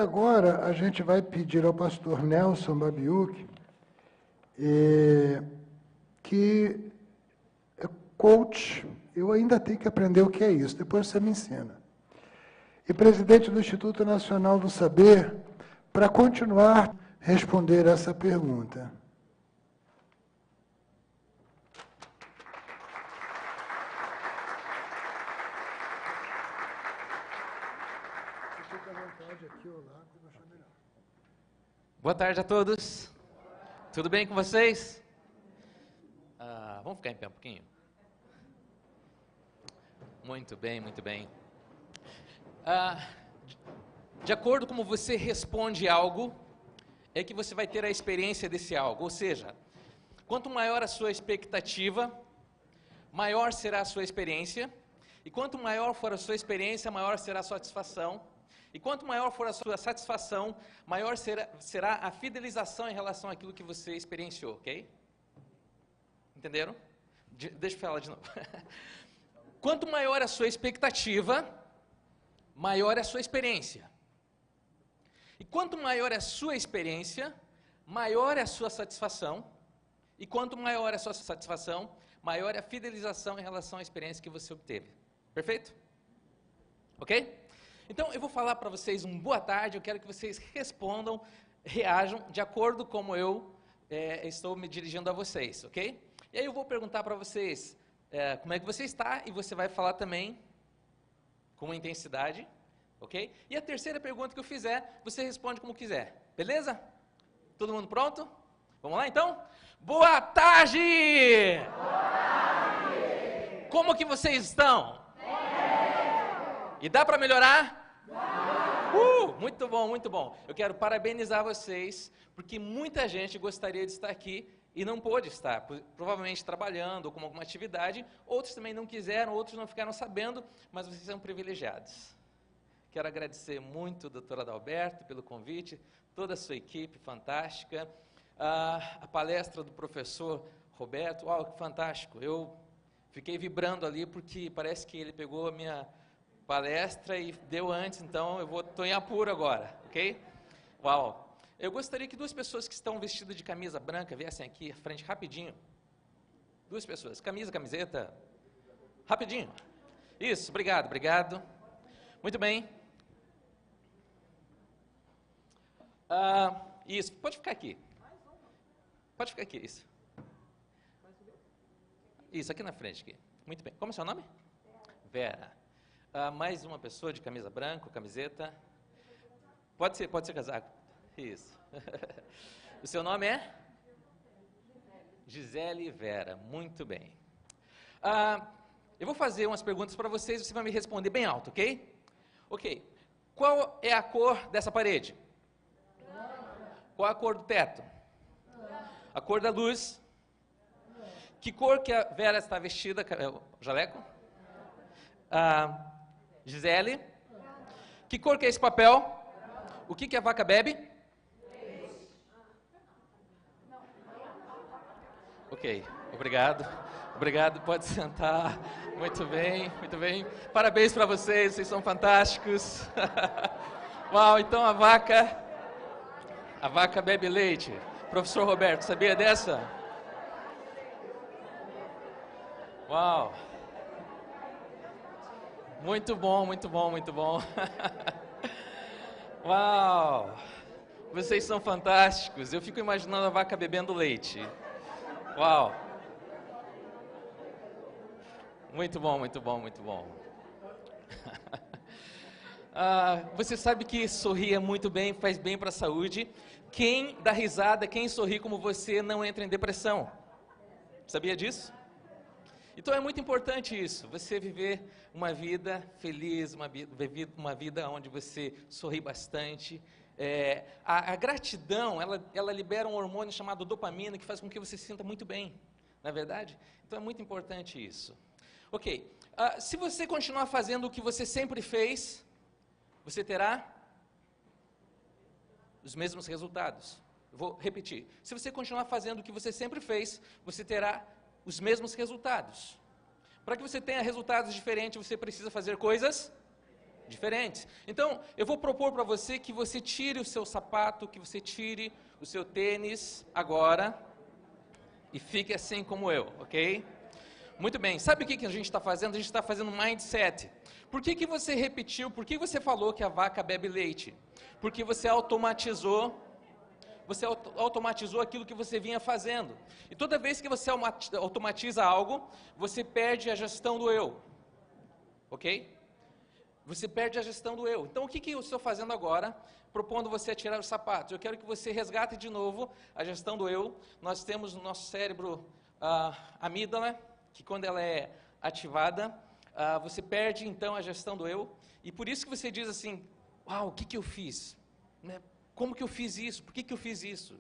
Agora a gente vai pedir ao pastor Nelson Babiuk, que é coach, eu ainda tenho que aprender o que é isso, depois você me ensina. E presidente do Instituto Nacional do Saber, para continuar a responder essa pergunta. Boa tarde a todos. Tudo bem com vocês? Vamos ficar em pé um pouquinho? Muito bem, muito bem. De acordo com como você responde algo, é que você vai ter a experiência desse algo. Ou seja, quanto maior a sua expectativa, maior será a sua experiência. E quanto maior for a sua experiência, maior será a sua satisfação. E quanto maior for a sua satisfação, maior será a fidelização em relação àquilo que você experienciou, ok? Entenderam? Deixa eu falar de novo. Quanto maior a sua expectativa, maior é a sua experiência. E quanto maior é a sua experiência, maior é a sua satisfação. E quanto maior é a sua satisfação, maior é a fidelização em relação à experiência que você obteve. Perfeito? Ok? Então, eu vou falar para vocês um boa tarde, eu quero que vocês respondam, reajam, de acordo com como eu estou me dirigindo a vocês, ok? E aí eu vou perguntar para vocês como é que você está, e você vai falar também com intensidade, ok? E a terceira pergunta que eu fizer, você responde como quiser, beleza? Todo mundo pronto? Vamos lá então? Boa tarde! Boa tarde! Como que vocês estão? E dá para melhorar? Muito bom, muito bom. Eu quero parabenizar vocês, porque muita gente gostaria de estar aqui e não pôde estar, provavelmente trabalhando ou com alguma atividade. Outros também não quiseram, outros não ficaram sabendo, mas vocês são privilegiados. Quero agradecer muito, doutor Adalberto, pelo convite, toda a sua equipe fantástica, a palestra do professor Roberto, uau, que fantástico. Eu fiquei vibrando ali, porque parece que ele pegou a minha palestra e deu antes, então eu estou em apuro agora, ok? Uau! Eu gostaria que duas pessoas que estão vestidas de camisa branca viessem aqui à frente rapidinho. Duas pessoas, camiseta, rapidinho. Isso, obrigado, obrigado. Muito bem. Isso, pode ficar aqui. Pode ficar aqui, isso. Isso, aqui na frente. Aqui. Muito bem. Como é seu nome? Vera. Mais uma pessoa de camisa branca, camiseta. Pode ser casaco. Isso. O seu nome é? Gisele Vera. Muito bem. Eu vou fazer umas perguntas para vocês e você vai me responder bem alto, ok? Ok. Qual é a cor dessa parede? Qual é a cor do teto? A cor da luz? Que cor que a Vera está vestida? Jaleco? Gisele? Que cor que é esse papel? O que a vaca bebe? Ok, obrigado. Obrigado, pode sentar. Muito bem, muito bem. Parabéns para vocês são fantásticos. Uau, então a vaca bebe leite. Professor Roberto, sabia dessa? Uau. Muito bom, muito bom, muito bom. Uau! Vocês são fantásticos. Eu fico imaginando a vaca bebendo leite. Uau! Muito bom, muito bom, muito bom. Você sabe que sorrir é muito bem, faz bem para a saúde. Quem dá risada, quem sorri como você, não entra em depressão. Sabia disso? Então é muito importante isso, você viver uma vida feliz, uma vida onde você sorri bastante. A gratidão, ela libera um hormônio chamado dopamina, que faz com que você se sinta muito bem, não é verdade? Então é muito importante isso. Ok, se você continuar fazendo o que você sempre fez, você terá os mesmos resultados. Eu vou repetir, se você continuar fazendo o que você sempre fez, você terá os mesmos resultados. Para que você tenha resultados diferentes, você precisa fazer coisas diferentes. Então, eu vou propor para você que você tire o seu sapato, que você tire o seu tênis agora e fique assim como eu, ok? Muito bem. Sabe o que a gente está fazendo? A gente está fazendo mindset. Por que você repetiu, por que você falou que a vaca bebe leite? Porque você automatizou aquilo que você vinha fazendo. E toda vez que você automatiza algo, você perde a gestão do eu. Ok? Você perde a gestão do eu. Então, o que eu estou fazendo agora, propondo você a tirar os sapatos? Eu quero que você resgate de novo a gestão do eu. Nós temos no nosso cérebro a amígdala, que quando ela é ativada, você perde, então, a gestão do eu. E por isso que você diz assim, uau, o que eu fiz? Né? Como que eu fiz isso? Por que eu fiz isso?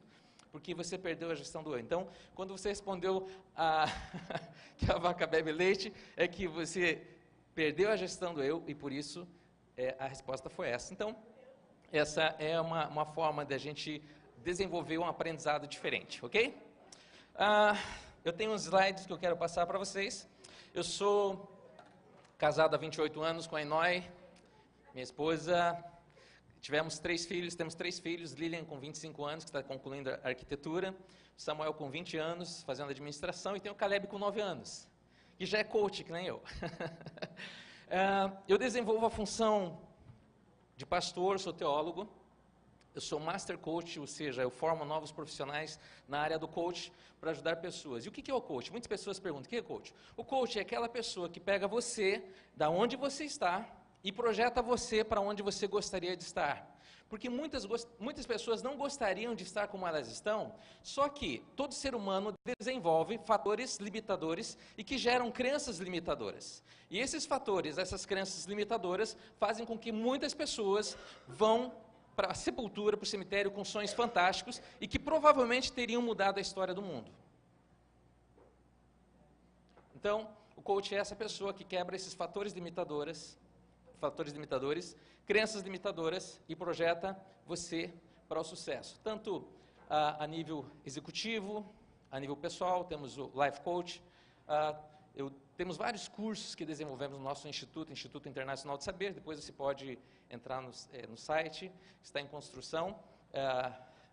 Porque você perdeu a gestão do eu. Então, quando você respondeu que a vaca bebe leite, é que você perdeu a gestão do eu e por isso a resposta foi essa. Então, essa é uma forma de a gente desenvolver um aprendizado diferente, ok? Eu tenho uns slides que eu quero passar para vocês. Eu sou casado há 28 anos com a Enói, minha esposa. Temos 3 filhos, Lilian com 25 anos, que está concluindo a arquitetura, Samuel com 20 anos, fazendo administração, e tem o Caleb com 9 anos, que já é coach, que nem eu. Eu desenvolvo a função de pastor, sou teólogo, eu sou master coach, ou seja, eu formo novos profissionais na área do coach para ajudar pessoas. E o que é o coach? Muitas pessoas perguntam, o que é coach? O coach é aquela pessoa que pega você, da onde você está, e projeta você para onde você gostaria de estar. Porque muitas pessoas não gostariam de estar como elas estão, só que todo ser humano desenvolve fatores limitadores e que geram crenças limitadoras. E esses fatores, essas crenças limitadoras, fazem com que muitas pessoas vão para a sepultura, para o cemitério, com sonhos fantásticos e que provavelmente teriam mudado a história do mundo. Então, o coach é essa pessoa que quebra esses fatores limitadores, crenças limitadoras e projeta você para o sucesso. Tanto a nível executivo, a nível pessoal, temos o Life Coach, temos vários cursos que desenvolvemos no nosso Instituto Internacional de Saber, depois você pode entrar no site, está em construção,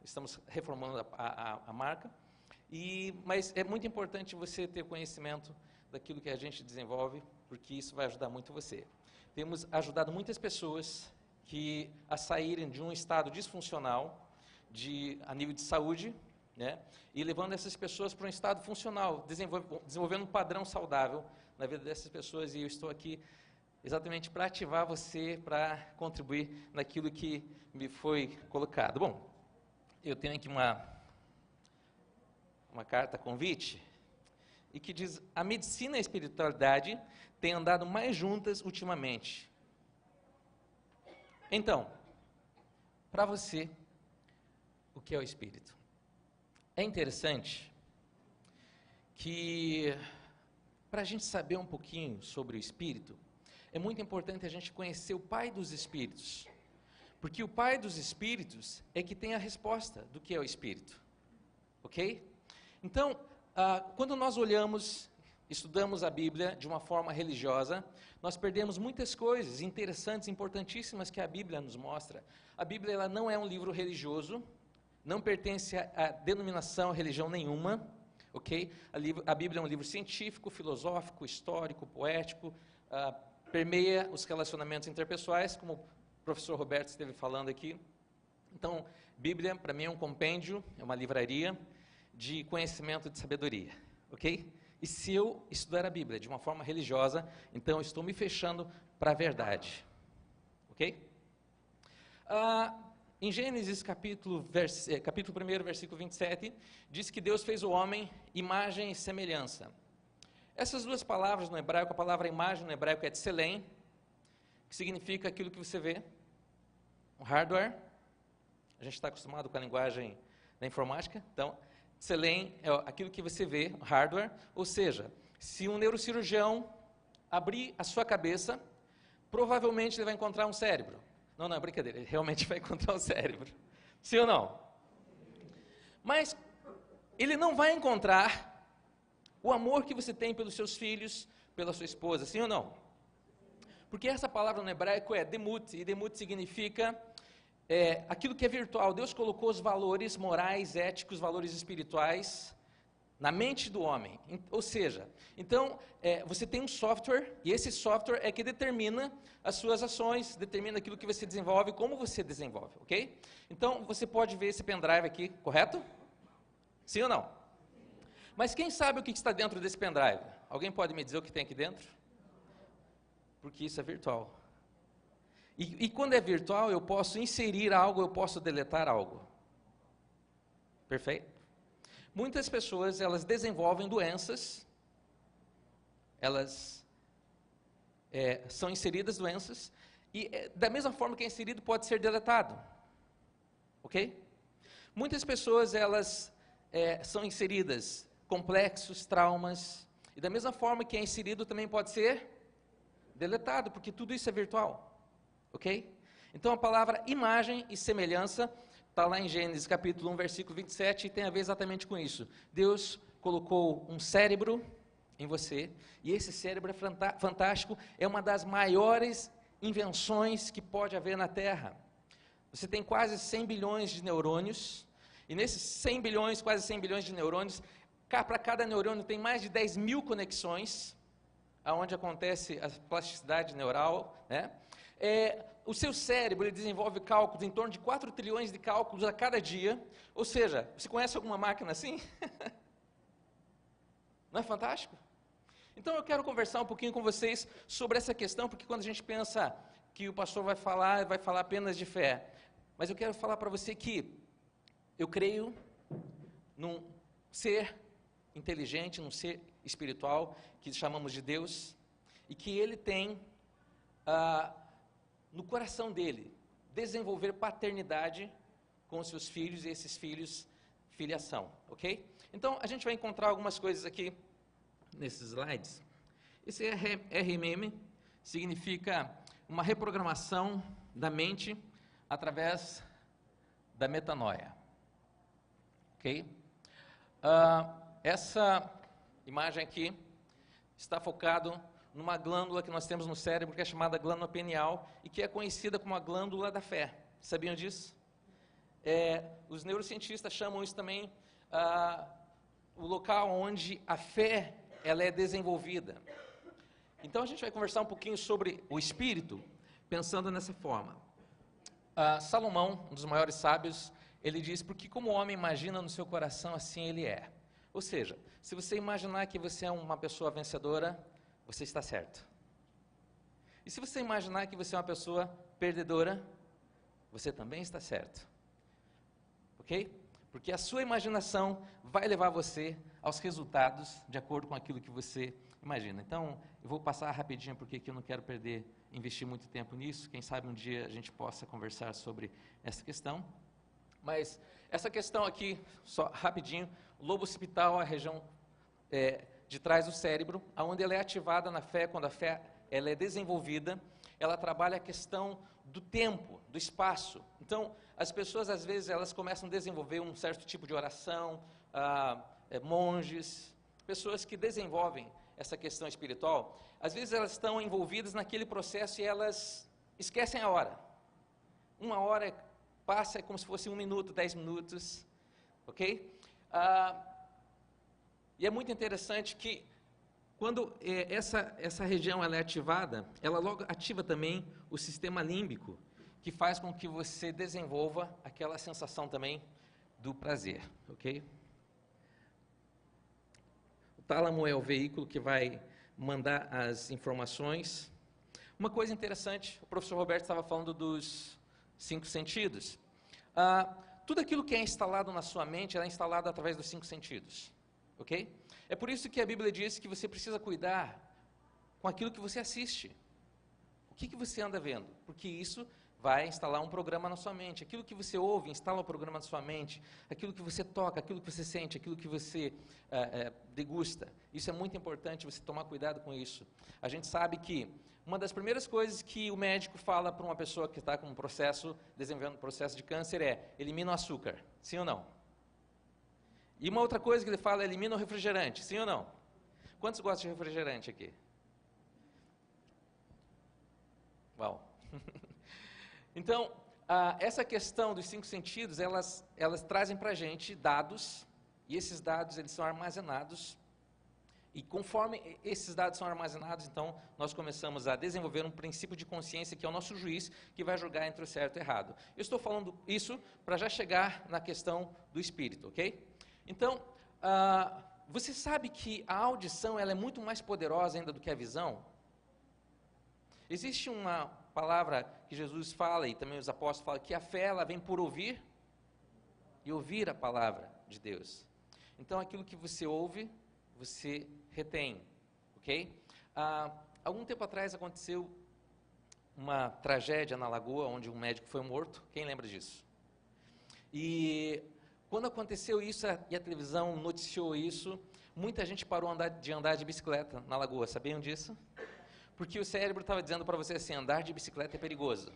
estamos reformando a marca, mas é muito importante você ter conhecimento daquilo que a gente desenvolve, porque isso vai ajudar muito você. Temos ajudado muitas pessoas a saírem de um estado disfuncional a nível de saúde, né, e levando essas pessoas para um estado funcional, desenvolvendo um padrão saudável na vida dessas pessoas. E eu estou aqui exatamente para ativar você, para contribuir naquilo que me foi colocado. Bom, eu tenho aqui uma carta convite, e que diz: a medicina e a espiritualidade têm andado mais juntas ultimamente. Então, para você, o que é o espírito? É interessante que, para a gente saber um pouquinho sobre o espírito, é muito importante a gente conhecer o Pai dos Espíritos, porque o Pai dos Espíritos é que tem a resposta do que é o espírito, ok? Então, quando nós estudamos a Bíblia de uma forma religiosa, nós perdemos muitas coisas interessantes, importantíssimas que a Bíblia nos mostra. A Bíblia ela não é um livro religioso, não pertence a denominação, religião nenhuma, ok? A Bíblia é um livro científico, filosófico, histórico, poético, permeia os relacionamentos interpessoais, como o professor Roberto esteve falando aqui. Então, Bíblia, para mim, é um compêndio, é uma livraria de conhecimento, de sabedoria, ok? E se eu estudar a Bíblia de uma forma religiosa, então eu estou me fechando para a verdade, ok? Em Gênesis capítulo 1, versículo 27, diz que Deus fez o homem imagem e semelhança. Essas duas palavras no hebraico, a palavra imagem no hebraico é tselem, que significa aquilo que você vê, o hardware. A gente está acostumado com a linguagem da informática, então tselem é aquilo que você vê, o hardware, ou seja, se um neurocirurgião abrir a sua cabeça, provavelmente ele vai encontrar um cérebro. Não, é brincadeira, ele realmente vai encontrar um cérebro. Sim ou não? Mas ele não vai encontrar o amor que você tem pelos seus filhos, pela sua esposa, sim ou não? Porque essa palavra no hebraico é demut, e demut significa aquilo que é virtual. Deus colocou os valores morais, éticos, valores espirituais na mente do homem. Ou seja, então, você tem um software, e esse software é que determina as suas ações, determina aquilo que você desenvolve, como você desenvolve, ok? Então, você pode ver esse pendrive aqui, correto? Sim ou não? Mas quem sabe o que está dentro desse pendrive? Alguém pode me dizer o que tem aqui dentro? Porque isso é virtual. E quando é virtual, eu posso inserir algo, eu posso deletar algo. Perfeito? Muitas pessoas, elas desenvolvem doenças, elas são inseridas doenças, e da mesma forma que é inserido, pode ser deletado. Ok? Muitas pessoas, elas são inseridas complexos, traumas, e da mesma forma que é inserido, também pode ser deletado, porque tudo isso é virtual. Ok? Então a palavra imagem e semelhança está lá em Gênesis capítulo 1, versículo 27, e tem a ver exatamente com isso. Deus colocou um cérebro em você, e esse cérebro é fantástico, é uma das maiores invenções que pode haver na Terra. Você tem quase 100 bilhões de neurônios, e nesses 100 bilhões, quase 100 bilhões de neurônios, para cada neurônio tem mais de 10 mil conexões, aonde acontece a plasticidade neural, né? O seu cérebro, ele desenvolve cálculos, em torno de 4 trilhões de cálculos a cada dia. Ou seja, você conhece alguma máquina assim? Não é fantástico? Então eu quero conversar um pouquinho com vocês sobre essa questão, porque quando a gente pensa que o pastor vai falar apenas de fé. Mas eu quero falar para você que eu creio num ser inteligente, num ser espiritual, que chamamos de Deus, e que ele tem no coração dele desenvolver paternidade com os seus filhos, e esses filhos, filiação, ok? Então, a gente vai encontrar algumas coisas aqui nesses slides. Esse RMM significa uma reprogramação da mente através da metanoia, ok? Essa imagem aqui está focado numa glândula que nós temos no cérebro, que é chamada glândula pineal, e que é conhecida como a glândula da fé. Sabiam disso? Os neurocientistas chamam isso também o local onde a fé ela é desenvolvida. Então a gente vai conversar um pouquinho sobre o espírito, pensando nessa forma. Salomão, um dos maiores sábios, ele diz, porque como o homem imagina no seu coração, assim ele é. Ou seja, se você imaginar que você é uma pessoa vencedora, você está certo. E se você imaginar que você é uma pessoa perdedora, você também está certo. Ok? Porque a sua imaginação vai levar você aos resultados de acordo com aquilo que você imagina. Então, eu vou passar rapidinho, porque aqui eu não quero investir muito tempo nisso. Quem sabe um dia a gente possa conversar sobre essa questão. Mas essa questão aqui, só rapidinho, o lobo occipital, a região de trás do cérebro, onde ela é ativada na fé, quando a fé ela é desenvolvida, ela trabalha a questão do tempo, do espaço. Então, as pessoas, às vezes, elas começam a desenvolver um certo tipo de oração, monges, pessoas que desenvolvem essa questão espiritual, às vezes elas estão envolvidas naquele processo e elas esquecem a hora. Uma hora passa, é como se fosse 1 minuto, 10 minutos, ok? E é muito interessante que, quando essa região ela é ativada, ela logo ativa também o sistema límbico, que faz com que você desenvolva aquela sensação também do prazer, ok? O tálamo é o veículo que vai mandar as informações. Uma coisa interessante, o professor Roberto estava falando dos 5 sentidos. Tudo aquilo que é instalado na sua mente é instalado através dos 5 sentidos, ok? É por isso que a Bíblia diz que você precisa cuidar com aquilo que você assiste. O que você anda vendo? Porque isso vai instalar um programa na sua mente. Aquilo que você ouve, instala um programa na sua mente. Aquilo que você toca, aquilo que você sente, aquilo que você degusta. Isso é muito importante, você tomar cuidado com isso. A gente sabe que uma das primeiras coisas que o médico fala para uma pessoa que está com um processo, desenvolvendo um processo de câncer é, elimina o açúcar. Sim ou não? E uma outra coisa que ele fala é, elimina o refrigerante. Sim ou não? Quantos gostam de refrigerante aqui? Uau! Então, essa questão dos 5 sentidos, elas trazem para a gente dados, e esses dados eles são armazenados, e conforme esses dados são armazenados, então, nós começamos a desenvolver um princípio de consciência, que é o nosso juiz, que vai julgar entre o certo e o errado. Eu estou falando isso para já chegar na questão do espírito, ok? Então, você sabe que a audição ela é muito mais poderosa ainda do que a visão? Existe uma palavra que Jesus fala, e também os apóstolos falam, que a fé ela vem por ouvir, e ouvir a palavra de Deus. Então, aquilo que você ouve, você retém, ok? Algum tempo atrás aconteceu uma tragédia na Lagoa, onde um médico foi morto. Quem lembra disso? E quando aconteceu isso, e a televisão noticiou isso, muita gente parou de andar de bicicleta na Lagoa. Sabiam disso? Porque o cérebro estava dizendo para você assim, andar de bicicleta é perigoso.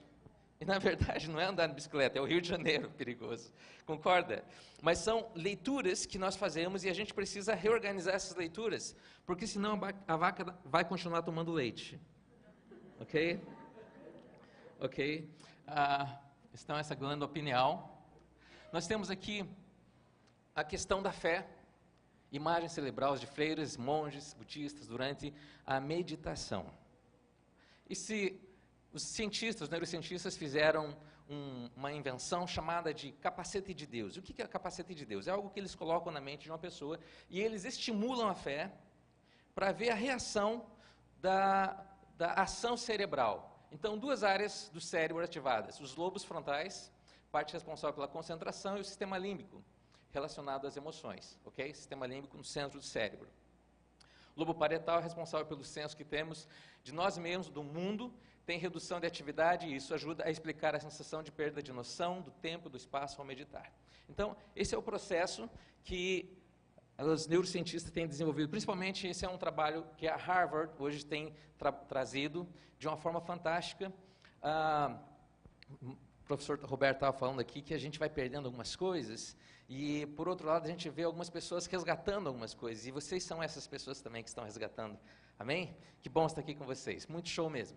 E, na verdade, não é andar de bicicleta, é o Rio de Janeiro perigoso. Concorda? Mas são leituras que nós fazemos e a gente precisa reorganizar essas leituras, porque senão a vaca vai continuar tomando leite. Ok? Ok? Então, essa glândula pineal. Nós temos aqui a questão da fé, imagem cerebral de freiras, monges, budistas, durante a meditação. E se os cientistas, os neurocientistas fizeram uma invenção chamada de capacete de Deus. O que é capacete de Deus? É algo que eles colocam na mente de uma pessoa e eles estimulam a fé para ver a reação da ação cerebral. Então, 2 áreas do cérebro ativadas, os lobos frontais, parte responsável pela concentração, e o sistema límbico, relacionado às emoções, ok? Sistema límbico no centro do cérebro. O lobo parietal é responsável pelo senso que temos de nós mesmos, do mundo, tem redução de atividade e isso ajuda a explicar a sensação de perda de noção do tempo, do espaço ao meditar. Então, esse é o processo que os neurocientistas têm desenvolvido, principalmente esse é um trabalho que a Harvard hoje tem trazido de uma forma fantástica. O professor Roberto estava falando aqui que a gente vai perdendo algumas coisas e, por outro lado, a gente vê algumas pessoas resgatando algumas coisas, e vocês são essas pessoas também que estão resgatando. Amém? Que bom estar aqui com vocês, muito show mesmo.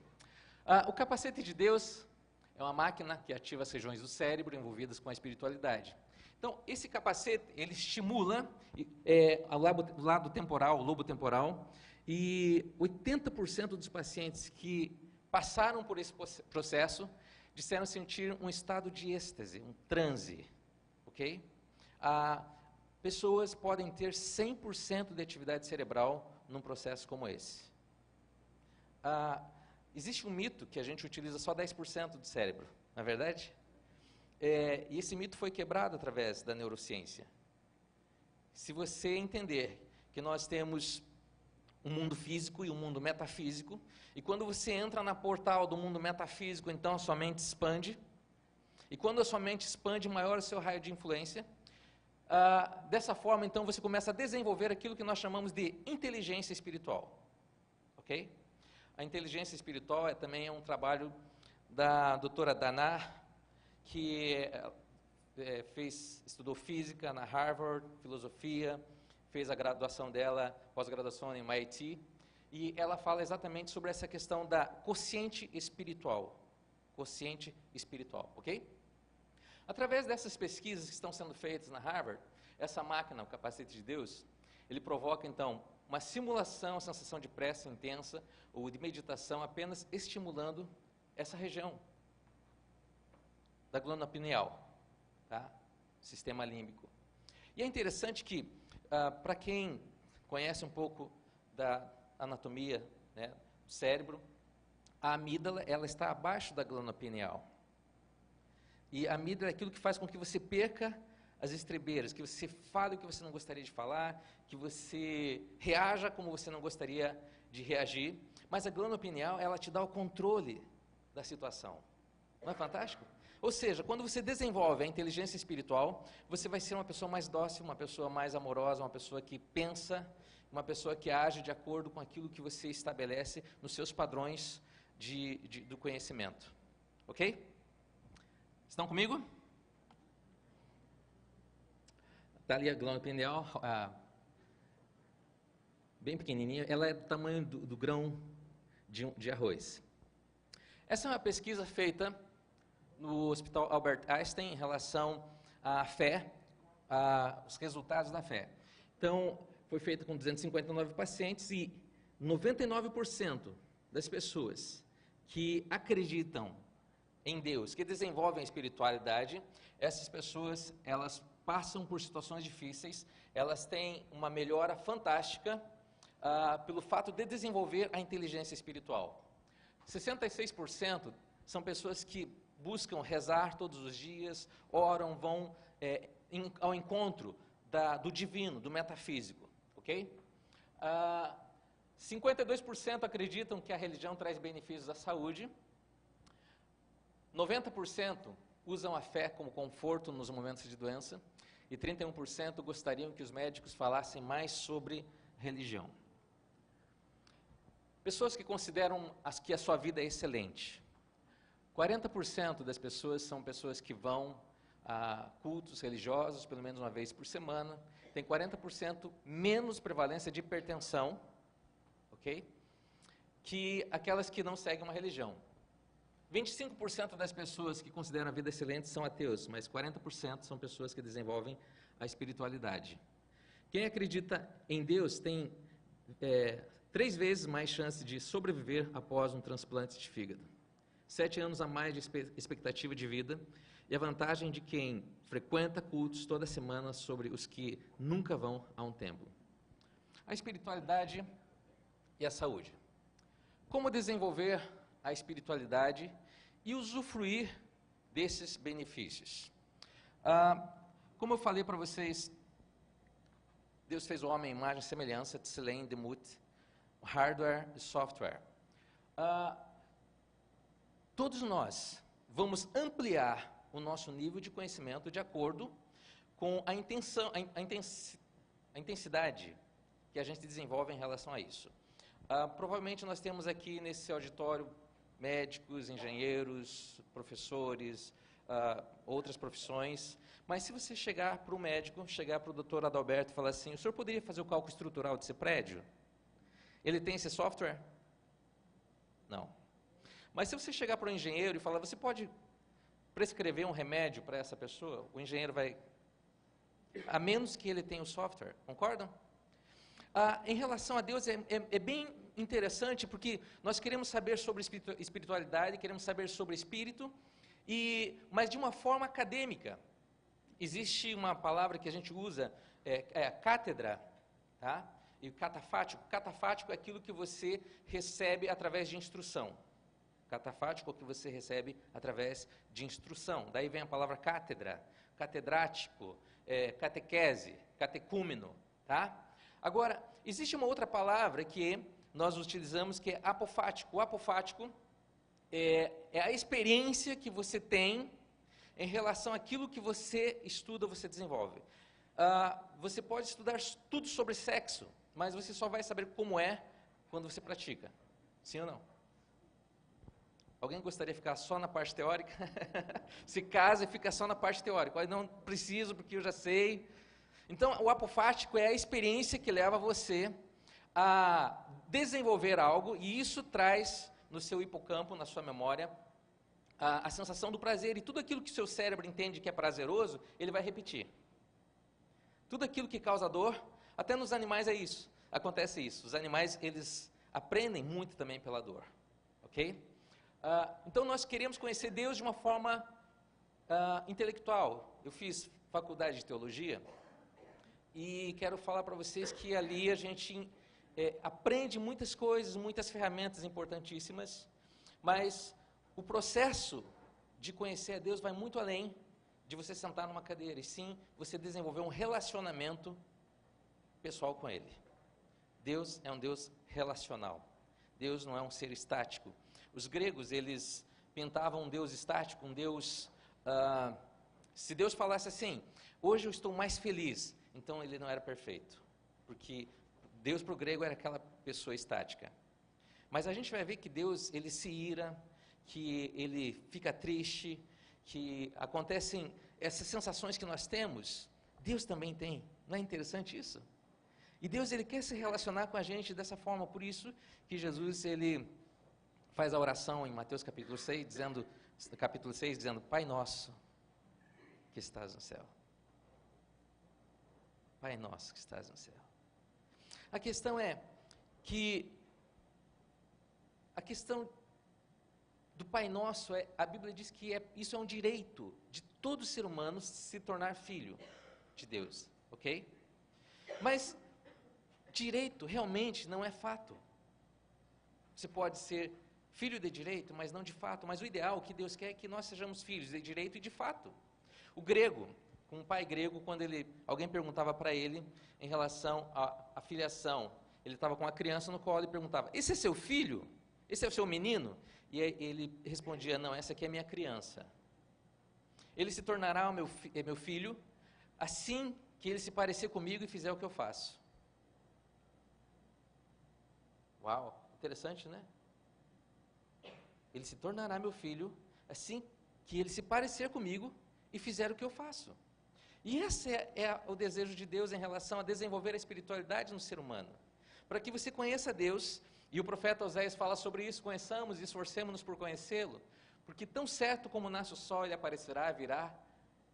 O capacete de Deus é uma máquina que ativa as regiões do cérebro envolvidas com a espiritualidade. Então, esse capacete, ele estimula o lado temporal, o lobo temporal, e 80% dos pacientes que passaram por esse processo disseram sentir um estado de êxtase, um transe, ok? Pessoas podem ter 100% de atividade cerebral num processo como esse. Existe um mito que a gente utiliza só 10% do cérebro, não é verdade? E esse mito foi quebrado através da neurociência. Se você entender que nós temos um mundo físico e um mundo metafísico, e quando você entra na portal do mundo metafísico, então a sua mente expande, e quando a sua mente expande, maior é o seu raio de influência. Dessa forma, então, você começa a desenvolver aquilo que nós chamamos de inteligência espiritual. Ok? A inteligência espiritual também é um trabalho da doutora Dana, que estudou física na Harvard, filosofia, fez a graduação dela, pós-graduação em MIT, e ela fala exatamente sobre essa questão da quociente espiritual. Quociente espiritual, ok? Através dessas pesquisas que estão sendo feitas na Harvard, essa máquina, o capacete de Deus, ele provoca, então, uma simulação, a sensação de pressa intensa ou de meditação, apenas estimulando essa região da glândula pineal, tá? Sistema límbico. E é interessante que, para quem conhece um pouco da anatomia, né, do cérebro, a amígdala ela está abaixo da glândula pineal. E a amígdala é aquilo que faz com que você perca as estribeiras, que você fale o que você não gostaria de falar, que você reaja como você não gostaria de reagir. Mas a glândula pineal, ela te dá o controle da situação. Não é fantástico? Ou seja, quando você desenvolve a inteligência espiritual, você vai ser uma pessoa mais dócil, uma pessoa mais amorosa, uma pessoa que pensa, uma pessoa que age de acordo com aquilo que você estabelece nos seus padrões do conhecimento. Ok? Estão comigo? Está ali a glândula pineal, bem pequenininha, ela é do tamanho do grão de arroz. Essa é uma pesquisa feita no Hospital Albert Einstein em relação à fé, os resultados da fé. Então, foi feita com 259 pacientes e 99% das pessoas que acreditam em Deus, que desenvolvem a espiritualidade, essas pessoas, elas passam por situações difíceis, elas têm uma melhora fantástica pelo fato de desenvolver a inteligência espiritual. 66% são pessoas que buscam rezar todos os dias, oram, vão ao encontro do divino, do metafísico, ok? 52% acreditam que a religião traz benefícios à saúde, 90% usam a fé como conforto nos momentos de doença, e 31% gostariam que os médicos falassem mais sobre religião. Pessoas que consideram que a sua vida é excelente. 40% das pessoas são pessoas que vão a cultos religiosos pelo menos uma vez por semana. Tem 40% menos prevalência de hipertensão, ok? Que aquelas que não seguem uma religião. 25% das pessoas que consideram a vida excelente são ateus, mas 40% são pessoas que desenvolvem a espiritualidade. Quem acredita em Deus tem 3 vezes mais chance de sobreviver após um transplante de fígado, 7 anos a mais de expectativa de vida, e a vantagem de quem frequenta cultos toda semana sobre os que nunca vão a um templo. A espiritualidade e a saúde. Como desenvolver a espiritualidade e usufruir desses benefícios? Como eu falei para vocês, Deus fez o homem à imagem e semelhança, Tselem, Demut, hardware e software. Todos nós vamos ampliar o nosso nível de conhecimento de acordo com a intensidade que a gente desenvolve em relação a isso. Provavelmente nós temos aqui nesse auditório médicos, engenheiros, professores, outras profissões, mas se você chegar para o médico, chegar para o doutor Adalberto e falar assim, o senhor poderia fazer o cálculo estrutural desse prédio? Ele tem esse software? Não. Mas se você chegar para o engenheiro e falar, você pode prescrever um remédio para essa pessoa? O engenheiro vai, a menos que ele tenha o software, concordam? Em relação a Deus, é bem interessante, porque nós queremos saber sobre espiritualidade, queremos saber sobre espírito, mas de uma forma acadêmica. Existe uma palavra que a gente usa, cátedra, tá? E catafático. Catafático é aquilo que você recebe através de instrução. Catafático é o que você recebe através de instrução. Daí vem a palavra cátedra, catedrático, catequese, catecúmeno, tá? Agora, existe uma outra palavra que nós utilizamos que é apofático. O apofático é a experiência que você tem em relação àquilo que você estuda, você desenvolve. Você pode estudar tudo sobre sexo, mas você só vai saber como é quando você pratica. Sim ou não? Alguém gostaria de ficar só na parte teórica? Se casa e fica só na parte teórica. Não preciso porque eu já sei. Então, o apofático é a experiência que leva você a desenvolver algo, e isso traz no seu hipocampo, na sua memória, a sensação do prazer, e tudo aquilo que o seu cérebro entende que é prazeroso, ele vai repetir. Tudo aquilo que causa dor, até nos animais é isso, acontece isso. Os animais, eles aprendem muito também pela dor, ok? Então, nós queremos conhecer Deus de uma forma intelectual. Eu fiz faculdade de teologia, e quero falar para vocês que ali a gente aprende muitas coisas, muitas ferramentas importantíssimas, mas o processo de conhecer a Deus vai muito além de você sentar numa cadeira, e sim você desenvolver um relacionamento pessoal com Ele. Deus é um Deus relacional. Deus não é um ser estático. Os gregos, eles pintavam um Deus estático, um Deus... se Deus falasse assim, hoje eu estou mais feliz, então ele não era perfeito, porque Deus para o grego era aquela pessoa estática. Mas a gente vai ver que Deus, ele se ira, que ele fica triste, que acontecem essas sensações que nós temos, Deus também tem. Não é interessante isso? E Deus, ele quer se relacionar com a gente dessa forma, por isso que Jesus, ele faz a oração em Mateus capítulo 6, dizendo, Pai nosso que estás no céu. Pai nosso que estás no céu. A questão é que a questão do Pai Nosso, a Bíblia diz que isso é um direito de todo ser humano se tornar filho de Deus, ok? Mas direito realmente não é fato. Você pode ser filho de direito, mas não de fato. Mas o ideal, o que Deus quer é que nós sejamos filhos de direito e de fato. O grego, um pai grego, quando alguém perguntava para ele em relação à filiação, ele estava com uma criança no colo e perguntava, esse é seu filho? Esse é o seu menino? E aí ele respondia, não, essa aqui é minha criança. Ele se tornará meu filho assim que ele se parecer comigo e fizer o que eu faço. Uau, interessante, né? Ele se tornará meu filho assim que ele se parecer comigo e fizer o que eu faço. E esse é o desejo de Deus em relação a desenvolver a espiritualidade no ser humano. Para que você conheça Deus, e o profeta Oséias fala sobre isso, conheçamos e esforcemos-nos por conhecê-lo, porque tão certo como nasce o sol, ele aparecerá, virá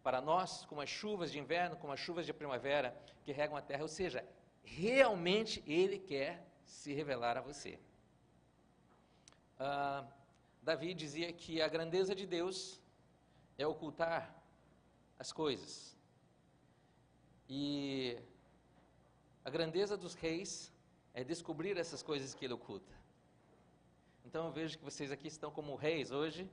para nós, como as chuvas de inverno, como as chuvas de primavera que regam a terra, ou seja, realmente ele quer se revelar a você. Davi dizia que a grandeza de Deus é ocultar as coisas, e a grandeza dos reis é descobrir essas coisas que ele oculta. Então eu vejo que vocês aqui estão como reis hoje,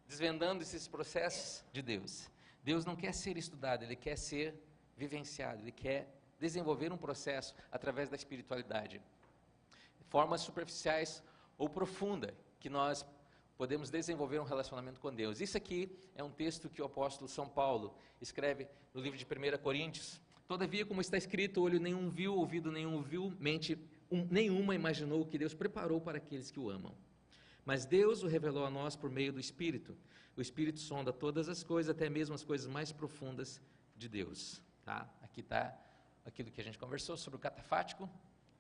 desvendando esses processos de Deus. Deus não quer ser estudado, Ele quer ser vivenciado, Ele quer desenvolver um processo através da espiritualidade. Formas superficiais ou profunda que nós podemos desenvolver um relacionamento com Deus. Isso aqui é um texto que o apóstolo São Paulo escreve no livro de 1 Coríntios. Todavia, como está escrito, olho nenhum viu, ouvido nenhum ouviu, mente nenhuma imaginou o que Deus preparou para aqueles que o amam. Mas Deus o revelou a nós por meio do Espírito. O Espírito sonda todas as coisas, até mesmo as coisas mais profundas de Deus. Tá? Aqui está aquilo que a gente conversou sobre o catafático,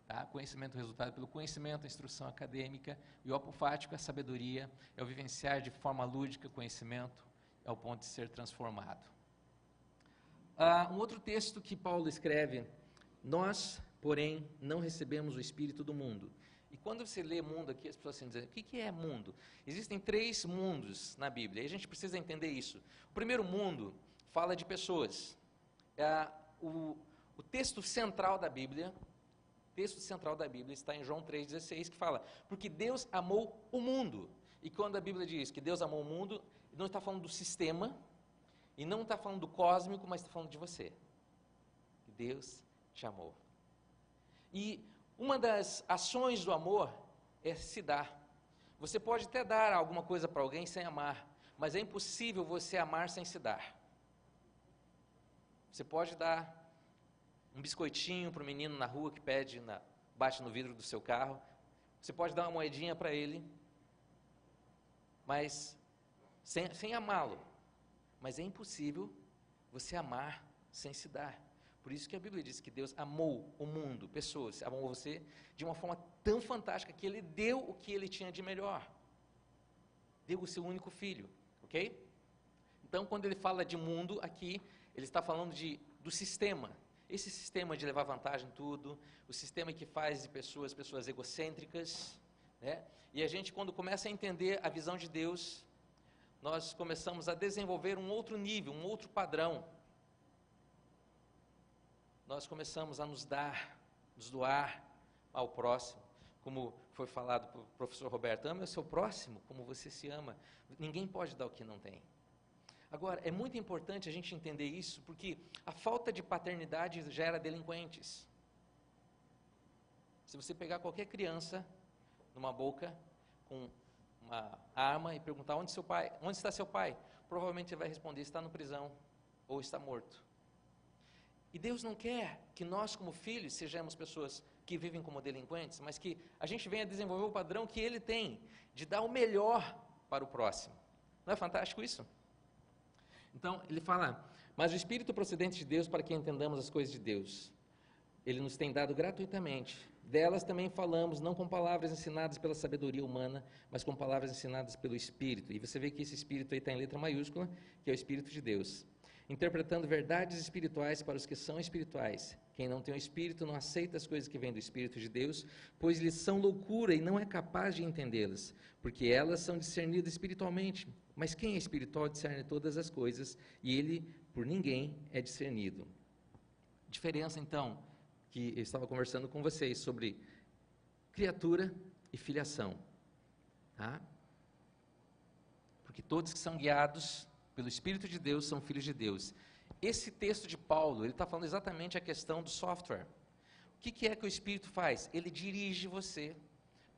tá? Conhecimento resultado pelo conhecimento, a instrução acadêmica, e o apofático, a sabedoria, é o vivenciar de forma lúdica conhecimento, ao ponto de ser transformado. Um outro texto que Paulo escreve, nós, porém, não recebemos o Espírito do mundo. E quando você lê mundo aqui, as pessoas estão dizendo, o que é mundo? Existem 3 mundos na Bíblia, e a gente precisa entender isso. O primeiro mundo fala de pessoas. O texto central da Bíblia está em João 3,16, que fala, porque Deus amou o mundo. E quando a Bíblia diz que Deus amou o mundo, não está falando do sistema, e não está falando do cósmico, mas está falando de você. Deus te amou. E uma das ações do amor é se dar. Você pode até dar alguma coisa para alguém sem amar, mas é impossível você amar sem se dar. Você pode dar um biscoitinho para o menino na rua que bate no vidro do seu carro. Você pode dar uma moedinha para ele, mas sem amá-lo. Mas é impossível você amar sem se dar. Por isso que a Bíblia diz que Deus amou o mundo, pessoas, amou você de uma forma tão fantástica que Ele deu o que Ele tinha de melhor. Deu o seu único filho, ok? Então, quando Ele fala de mundo aqui, Ele está falando do sistema. Esse sistema de levar vantagem em tudo, o sistema que faz de pessoas egocêntricas, né? E a gente, quando começa a entender a visão de Deus, nós começamos a desenvolver um outro nível, um outro padrão. Nós começamos a nos doar ao próximo, como foi falado pelo professor Roberto, ame o seu próximo como você se ama. Ninguém pode dar o que não tem. Agora, é muito importante a gente entender isso, porque a falta de paternidade gera delinquentes. Se você pegar qualquer criança numa boca com uma arma e perguntar onde está seu pai, provavelmente ele vai responder, está na prisão ou está morto. E Deus não quer que nós, como filhos, sejamos pessoas que vivem como delinquentes, mas que a gente venha desenvolver o padrão que Ele tem, de dar o melhor para o próximo. Não é fantástico isso? Então, ele fala, mas o Espírito procedente de Deus para que entendamos as coisas de Deus. Ele nos tem dado gratuitamente, Delas também falamos, não com palavras ensinadas pela sabedoria humana, mas com palavras ensinadas pelo Espírito. E você vê que esse Espírito aí está em letra maiúscula, que é o Espírito de Deus. Interpretando verdades espirituais para os que são espirituais. Quem não tem o Espírito não aceita as coisas que vêm do Espírito de Deus, pois lhes são loucura e não é capaz de entendê-las, porque elas são discernidas espiritualmente. Mas quem é espiritual discerne todas as coisas, e ele por ninguém é discernido. Diferença, então, que eu estava conversando com vocês sobre criatura e filiação. Tá? Porque todos que são guiados pelo Espírito de Deus são filhos de Deus. Esse texto de Paulo, ele está falando exatamente a questão do software. O que é que o Espírito faz? Ele dirige você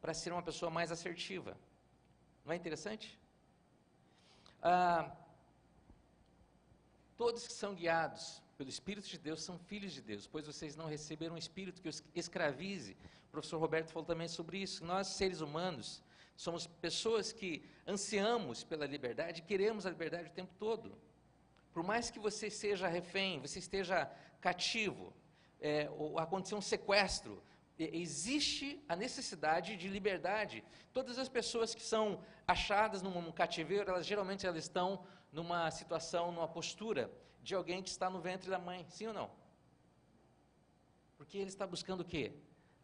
para ser uma pessoa mais assertiva. Não é interessante? Todos que são guiados pelo Espírito de Deus são filhos de Deus, pois vocês não receberam um Espírito que os escravize. O professor Roberto falou também sobre isso. Nós, seres humanos, somos pessoas que ansiamos pela liberdade, queremos a liberdade o tempo todo. Por mais que você seja refém, você esteja cativo, ou acontecer um sequestro, existe a necessidade de liberdade. Todas as pessoas que são achadas num cativeiro, geralmente elas estão numa situação, numa postura de alguém que está no ventre da mãe, sim ou não? Porque ele está buscando o quê?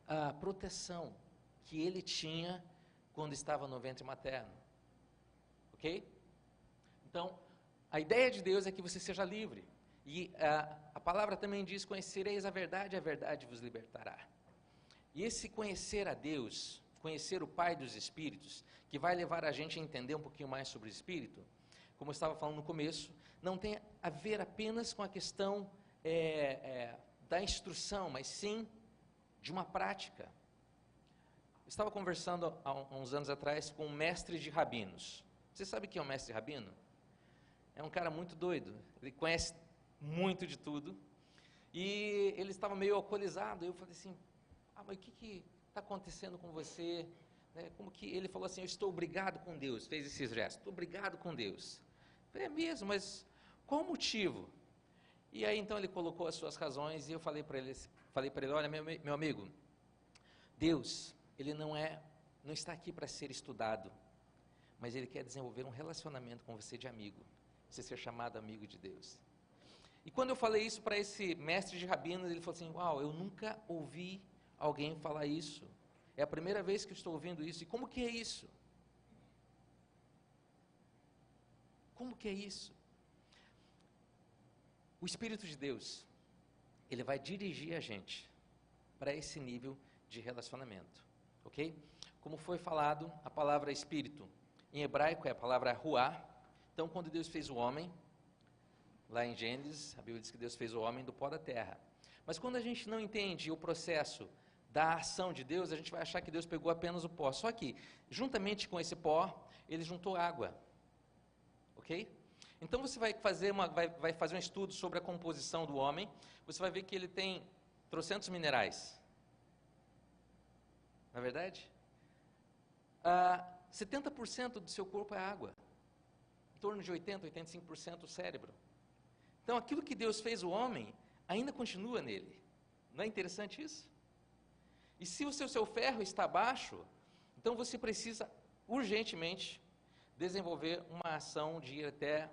A proteção que ele tinha quando estava no ventre materno. Ok? Então, a ideia de Deus é que você seja livre. E a palavra também diz, conhecereis a verdade vos libertará. E esse conhecer a Deus, conhecer o Pai dos Espíritos, que vai levar a gente a entender um pouquinho mais sobre o Espírito, como eu estava falando no começo, não tem a ver apenas com a questão da instrução, mas sim de uma prática. Eu estava conversando há uns anos atrás com um mestre de rabinos. Você sabe o que é um mestre rabino? É um cara muito doido, ele conhece muito de tudo, e ele estava meio alcoolizado. Eu falei assim, mas o que está acontecendo com você? Como que ele falou assim, eu estou obrigado com Deus, fez esses gestos, estou obrigado com Deus. Eu falei, é mesmo, mas qual o motivo? E aí então ele colocou as suas razões, e eu falei para ele, olha, meu amigo, Deus, ele não está aqui para ser estudado, mas ele quer desenvolver um relacionamento com você de amigo, você ser chamado amigo de Deus. E quando eu falei isso para esse mestre de rabinos, ele falou assim, uau, eu nunca ouvi alguém falar isso, é a primeira vez que eu estou ouvindo isso. E como que é isso? Como que é isso? O Espírito de Deus, ele vai dirigir a gente para esse nível de relacionamento, ok? Como foi falado, a palavra Espírito em hebraico é a palavra ruá. Então, quando Deus fez o homem, lá em Gênesis, a Bíblia diz que Deus fez o homem do pó da terra. Mas quando a gente não entende o processo da ação de Deus, a gente vai achar que Deus pegou apenas o pó. Só que, juntamente com esse pó, ele juntou água. Ok? Então você vai fazer um estudo sobre a composição do homem, você vai ver que ele tem trocentos minerais. Não é verdade? 70% do seu corpo é água. Em torno de 80%, 85% o cérebro. Então aquilo que Deus fez o homem, ainda continua nele. Não é interessante isso? E se o seu ferro está baixo, então você precisa urgentemente desenvolver uma ação de ir até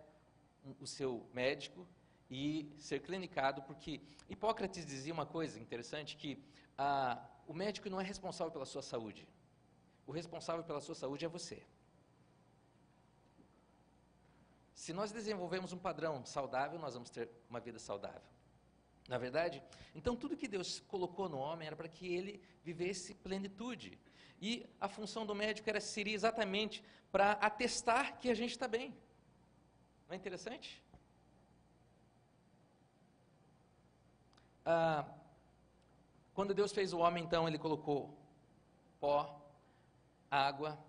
o seu médico e ser clinicado, porque Hipócrates dizia uma coisa interessante, que o médico não é responsável pela sua saúde, o responsável pela sua saúde é você. Se nós desenvolvemos um padrão saudável, nós vamos ter uma vida saudável. Na verdade? Então, tudo que Deus colocou no homem era para que ele vivesse plenitude. E a função do médico seria exatamente para atestar que a gente está bem. Não é interessante? Quando Deus fez o homem, então, ele colocou pó, água,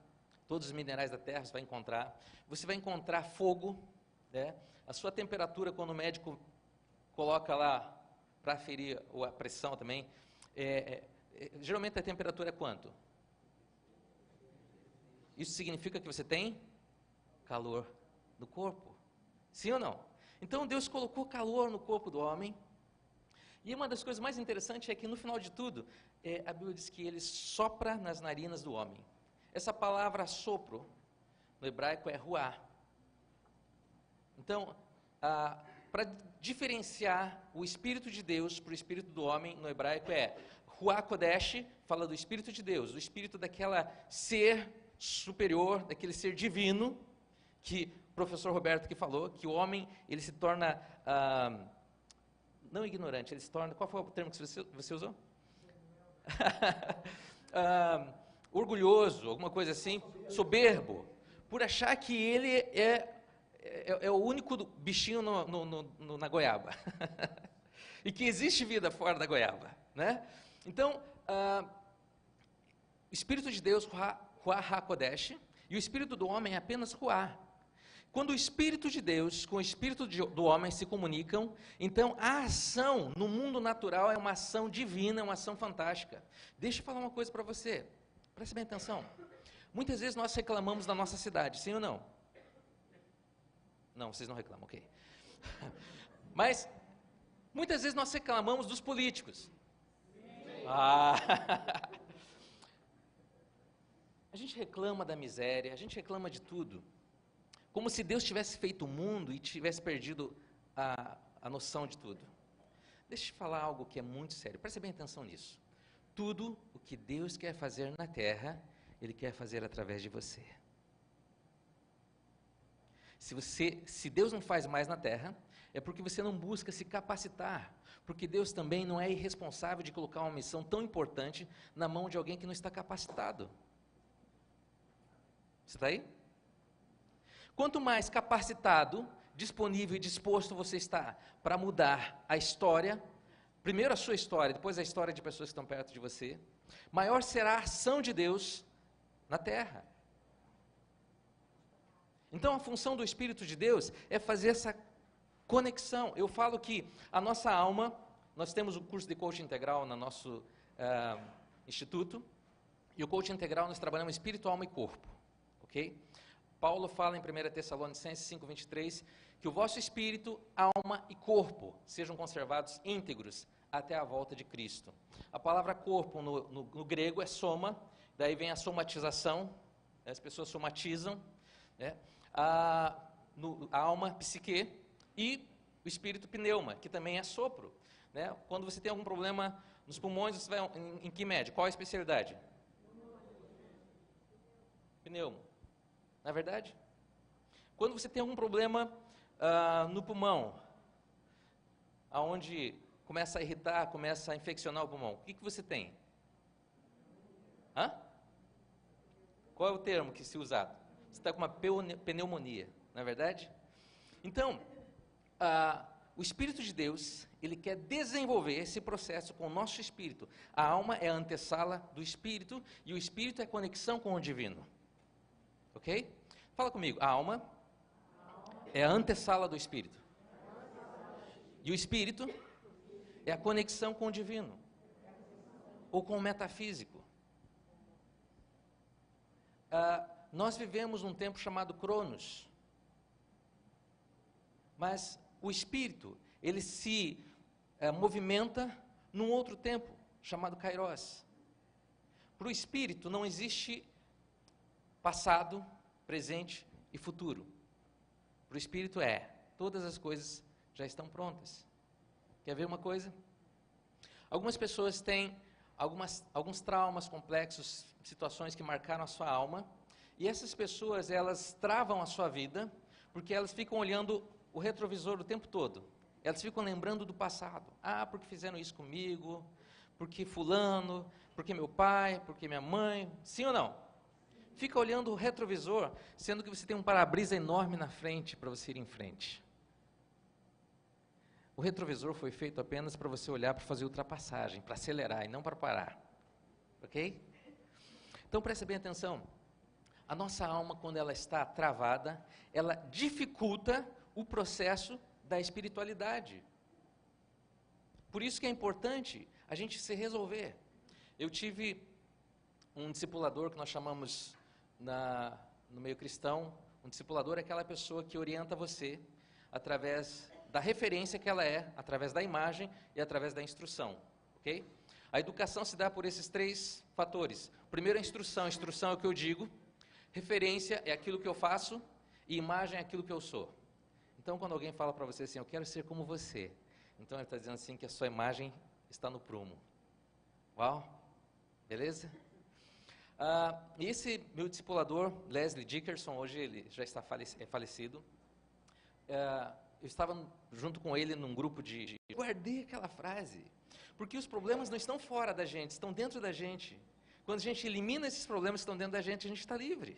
todos os minerais da terra, você vai encontrar. Você vai encontrar fogo, né? A sua temperatura, quando o médico coloca lá, para aferir a pressão também, geralmente a temperatura é quanto? Isso significa que você tem calor no corpo. Sim ou não? Então Deus colocou calor no corpo do homem, E uma das coisas mais interessantes é que, no final de tudo, a Bíblia diz que ele sopra nas narinas do homem. Essa palavra sopro, no hebraico, é ruá. Então, para diferenciar o Espírito de Deus para o Espírito do homem, no hebraico é Ruach Kodesh, fala do Espírito de Deus, o Espírito daquela ser superior, daquele ser divino, que o professor Roberto que falou, que o homem, ele se torna, não ignorante, ele se torna, qual foi o termo que você usou? Orgulhoso, alguma coisa assim, soberbo, por achar que ele é o único bichinho na goiaba. E que existe vida fora da goiaba, né? Então, o Espírito de Deus, Ruach HaKodesh, e o Espírito do homem é apenas Ruach. Quando o Espírito de Deus com o Espírito do homem se comunicam, então a ação no mundo natural é uma ação divina, é uma ação fantástica. Deixa eu falar uma coisa para você, preste bem atenção. Muitas vezes nós reclamamos da nossa cidade, sim ou não? Não, vocês não reclamam, ok. Mas, muitas vezes nós reclamamos dos políticos. A gente reclama da miséria, a gente reclama de tudo. Como se Deus tivesse feito o mundo e tivesse perdido a noção de tudo. Deixa eu falar algo que é muito sério, preste bem atenção nisso. Tudo o que Deus quer fazer na terra, Ele quer fazer através de você. Se Deus não faz mais na terra, é porque você não busca se capacitar, porque Deus também não é irresponsável de colocar uma missão tão importante na mão de alguém que não está capacitado. Você está aí? Quanto mais capacitado, disponível e disposto você está para mudar a história, primeiro a sua história, depois a história de pessoas que estão perto de você, maior será a ação de Deus na terra. Então, a função do Espírito de Deus é fazer essa conexão. Eu falo que a nossa alma, nós temos o curso de coaching integral no nosso instituto, e o coaching integral nós trabalhamos espírito, alma e corpo, ok? Paulo fala em 1 Tessalonicenses 5:23, que o vosso espírito, alma e corpo sejam conservados íntegros até a volta de Cristo. A palavra corpo no grego é soma, daí vem a somatização, as pessoas somatizam, né? A alma, psique, e o espírito, pneuma, que também é sopro, né? Quando você tem algum problema nos pulmões, você vai em que médico? Qual a especialidade? Pneumo. Não é verdade? Quando você tem algum problema no pulmão, aonde começa a irritar, começa a infeccionar o pulmão, o que você tem? Qual é o termo que se usa? Você está com uma pneumonia, não é verdade? Então, o Espírito de Deus, Ele quer desenvolver esse processo com o nosso espírito. A alma é a antessala do espírito, e o espírito é a conexão com o divino. Ok? Fala comigo, a alma é a antessala do espírito. E o espírito é a conexão com o divino, ou com o metafísico. Nós vivemos num tempo chamado Cronos, mas o espírito, ele se movimenta num outro tempo, chamado Kairos. Para o espírito não existe passado, presente e futuro. Para o espírito todas as coisas já estão prontas. Quer ver uma coisa? Algumas pessoas têm alguns traumas complexos, situações que marcaram a sua alma, e essas pessoas, elas travam a sua vida, porque elas ficam olhando o retrovisor o tempo todo. Elas ficam lembrando do passado. Porque fizeram isso comigo, porque fulano, porque meu pai, porque minha mãe, sim ou não? Fica olhando o retrovisor, sendo que você tem um para-brisa enorme na frente para você ir em frente. O retrovisor foi feito apenas para você olhar para fazer ultrapassagem, para acelerar e não para parar. Ok? Então preste bem atenção. A nossa alma, quando ela está travada, ela dificulta o processo da espiritualidade. Por isso que é importante a gente se resolver. Eu tive um discipulador que nós chamamos no meio cristão, um discipulador é aquela pessoa que orienta você através da referência que ela é, através da imagem e através da instrução, ok? A educação se dá por esses 3 fatores. Primeiro, a instrução. A instrução é o que eu digo, referência é aquilo que eu faço e imagem é aquilo que eu sou. Então, quando alguém fala para você assim, eu quero ser como você, então ele está dizendo assim que a sua imagem está no prumo. Uau! Beleza? Esse meu discipulador, Leslie Dickerson, hoje ele já está falecido. Eu estava junto com ele num grupo de... Guardei aquela frase, porque os problemas não estão fora da gente, estão dentro da gente. Quando a gente elimina esses problemas que estão dentro da gente, a gente está livre.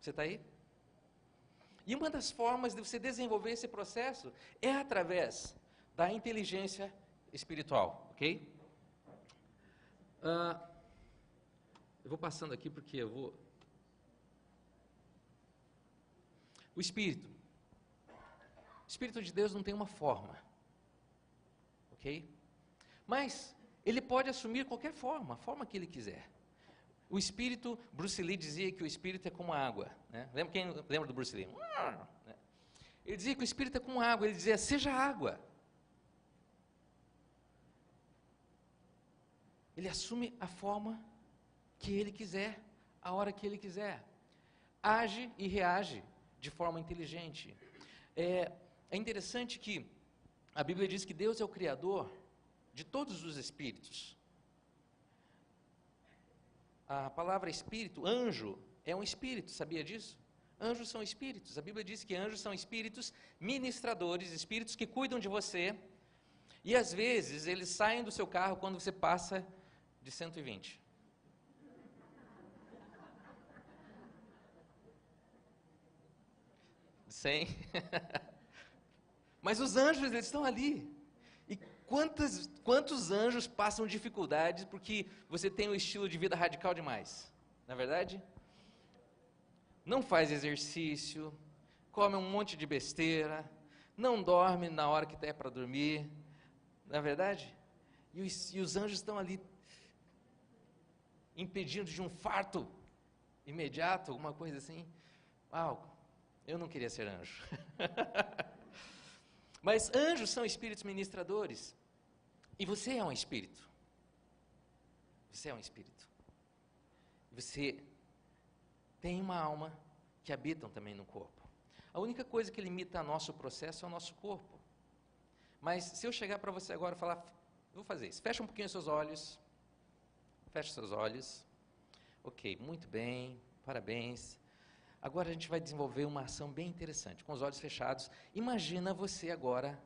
Você está aí? E uma das formas de você desenvolver esse processo é através da inteligência espiritual, ok? Eu vou passando aqui porque eu vou... O Espírito. O Espírito de Deus não tem uma forma, ok? Mas ele pode assumir qualquer forma, a forma que ele quiser. O Espírito, Bruce Lee dizia que o Espírito é como água, né? Lembra do Bruce Lee? Ele dizia que o Espírito é como água, ele dizia, seja água. Ele assume a forma que ele quiser, a hora que ele quiser. Age e reage de forma inteligente. É interessante que a Bíblia diz que Deus é o Criador de todos os espíritos. A palavra espírito, anjo, é um espírito, sabia disso? Anjos são espíritos. A Bíblia diz que anjos são espíritos ministradores, espíritos que cuidam de você. E às vezes eles saem do seu carro quando você passa de 120. De 100. Mas os anjos, eles estão ali. E quantos anjos passam dificuldades porque você tem um estilo de vida radical demais? Não é verdade? Não faz exercício, come um monte de besteira, não dorme na hora que é para dormir, não é verdade? E os anjos estão ali impedindo de um farto imediato, alguma coisa assim. Uau, eu não queria ser anjo. Mas anjos são espíritos ministradores. E você é um espírito. Você é um espírito. Você tem uma alma que habitam também no corpo. A única coisa que limita nosso processo é o nosso corpo. Mas se eu chegar para você agora e falar, vou fazer isso, fecha um pouquinho os seus olhos. Fecha os seus olhos. Ok, muito bem, parabéns. Agora a gente vai desenvolver uma ação bem interessante, com os olhos fechados. Imagina você agora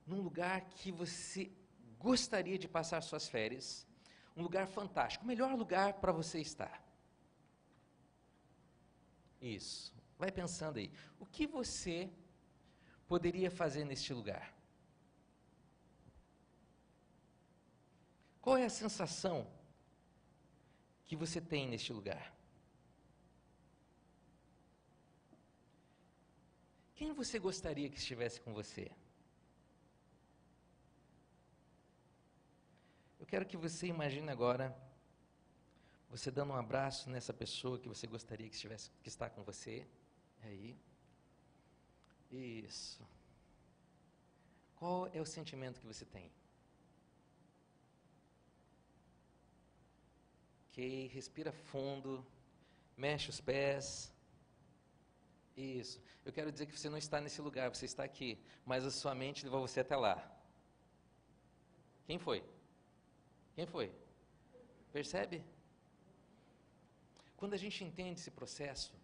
num lugar que você gostaria de passar suas férias, um lugar fantástico, o melhor lugar para você estar. Isso, vai pensando aí. O que você poderia fazer neste lugar? Qual é a sensação que você tem neste lugar? Quem você gostaria que estivesse com você? Eu quero que você imagine agora você dando um abraço nessa pessoa que você gostaria que está com você. Aí. Isso. Qual é o sentimento que você tem? Ok, respira fundo, mexe os pés. Isso. Eu quero dizer que você não está nesse lugar, você está aqui, mas a sua mente levou você até lá. Quem foi? Quem foi? Percebe? Quando a gente entende esse processo,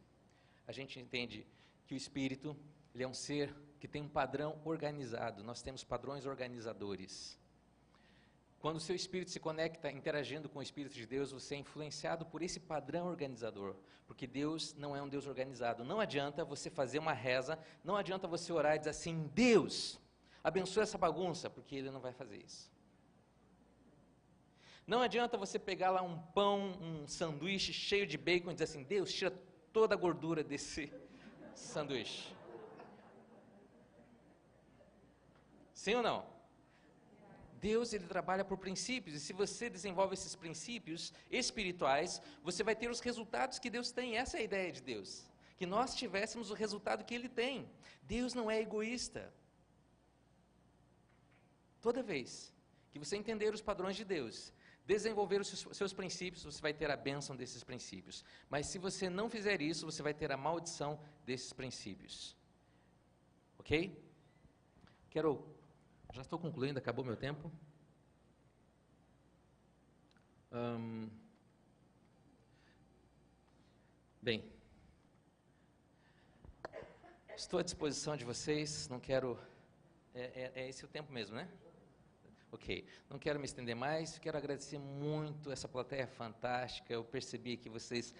a gente entende que o espírito, ele é um ser que tem um padrão organizado. Nós temos padrões organizadores. Quando o seu espírito se conecta interagindo com o Espírito de Deus, você é influenciado por esse padrão organizador, porque Deus não é um Deus organizado. Não adianta você fazer uma reza, não adianta você orar e dizer assim, Deus, abençoa essa bagunça, porque Ele não vai fazer isso. Não adianta você pegar lá um pão, um sanduíche cheio de bacon e dizer assim, Deus, tira toda a gordura desse sanduíche. Sim ou não? Deus, ele trabalha por princípios, e se você desenvolve esses princípios espirituais, você vai ter os resultados que Deus tem. Essa é a ideia de Deus. que nós tivéssemos o resultado que Ele tem. Deus não é egoísta. Toda vez que você entender os padrões de Deus, desenvolver os seus princípios, você vai ter a bênção desses princípios. Mas se você não fizer isso, você vai ter a maldição desses princípios. Ok? Já estou concluindo, acabou meu tempo. Bem, estou à disposição de vocês, não quero... É esse o tempo mesmo, né? Ok, não quero me estender mais, quero agradecer muito, essa plateia fantástica, eu percebi que vocês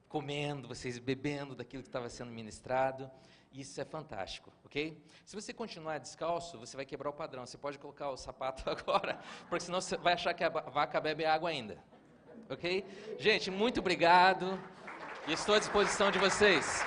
comendo, vocês bebendo daquilo que estava sendo ministrado, isso é fantástico, ok? Se você continuar descalço, você vai quebrar o padrão, você pode colocar o sapato agora, porque senão você vai achar que a vaca bebe água ainda, ok? Gente, muito obrigado, e estou à disposição de vocês.